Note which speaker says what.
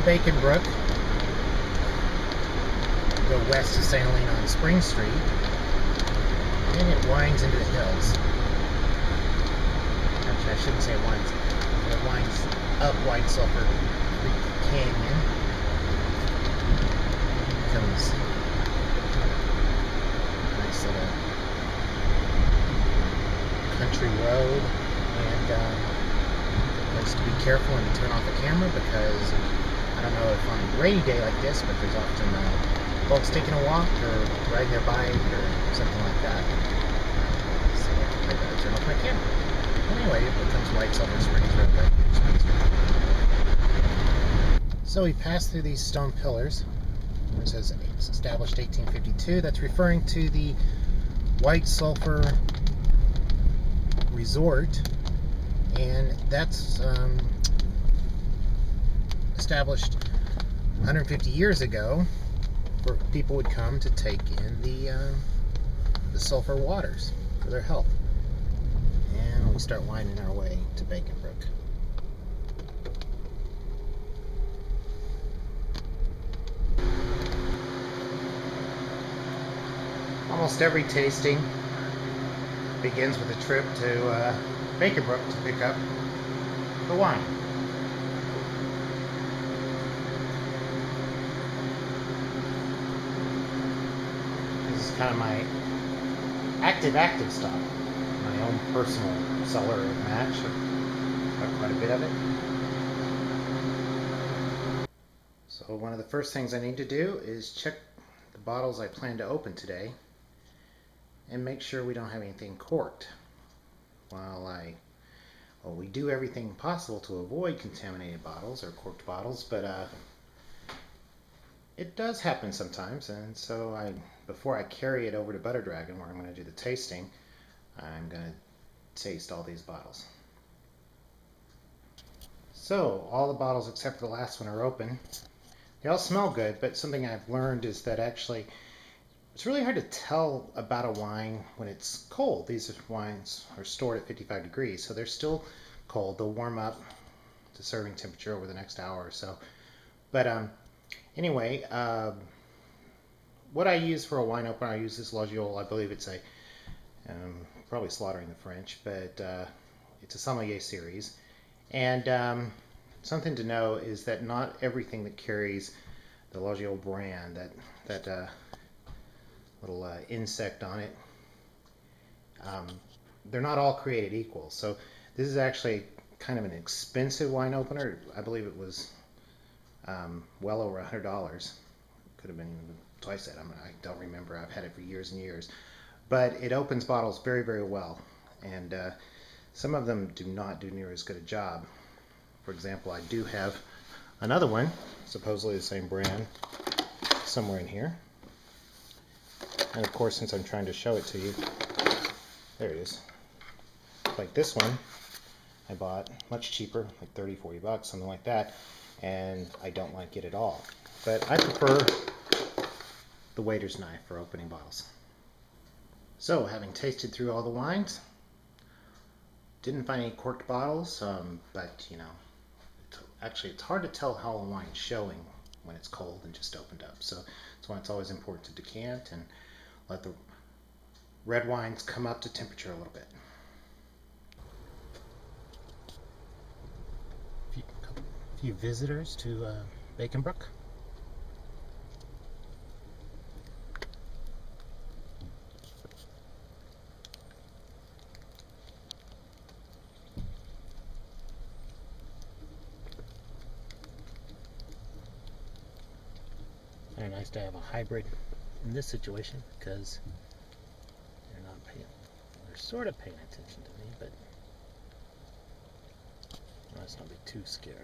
Speaker 1: Bacon Brook. Go west to St. Helena on Spring Street, and it winds into the hills. Actually, I shouldn't say winds. It winds up White Sulphur Creek Canyon. Comes nice little country road, and place to be careful and turn off the camera because I don't know if on a rainy day like this, but there's often folks taking a walk or riding their bike or something like that. So I gotta turn off my camera. Anyway, it becomes White Sulphur Springs Road right here. Springs Road. So we passed through these stone pillars. It says it's established 1852. That's referring to the White Sulphur Resort, and that's established 150 years ago, where people would come to take in the sulfur waters for their health. And we start winding our way to Bacon Brook. Almost every tasting begins with a trip to Bacon Brook to pick up the wine. This is kind of my active stop. My own personal cellar of match. Got quite a bit of it. So one of the first things I need to do is check the bottles I plan to open today and make sure we don't have anything corked. Well, we do everything possible to avoid contaminated bottles or corked bottles, but it does happen sometimes, and so before I carry it over to Butter Dragon, where I'm going to do the tasting, I'm going to taste all these bottles. So all the bottles except for the last one are open. They all smell good, but something I've learned is that actually it's really hard to tell about a wine when it's cold. These wines are stored at 55 degrees, so they're still cold. They'll warm up to serving temperature over the next hour or so. But anyway, what I use for a wine opener, I use this Lagiole. I believe it's probably slaughtering the French, but it's a sommelier series. And something to know is that not everything that carries the Lagiole brand, that little insect on it, they're not all created equal. So this is actually kind of an expensive wine opener. I believe it was well over $100. Could have been even twice that. I don't remember. I've had it for years and years. But it opens bottles very, very well. And some of them do not do near as good a job. For example, I do have another one, supposedly the same brand, somewhere in here. And of course, since I'm trying to show it to you, there it is. Like this one, I bought much cheaper, like 30, 40 bucks, something like that, and I don't like it at all. But I prefer the waiter's knife for opening bottles. So, having tasted through all the wines, didn't find any corked bottles, but you know, it's hard to tell how a wine's showing when it's cold and just opened up. So that's why it's always important to decant and let the red wines come up to temperature a little bit. A few visitors to Bacon Brook. Very nice to have a hybrid in this situation because they're sort of paying attention to me, but let's not be too scary.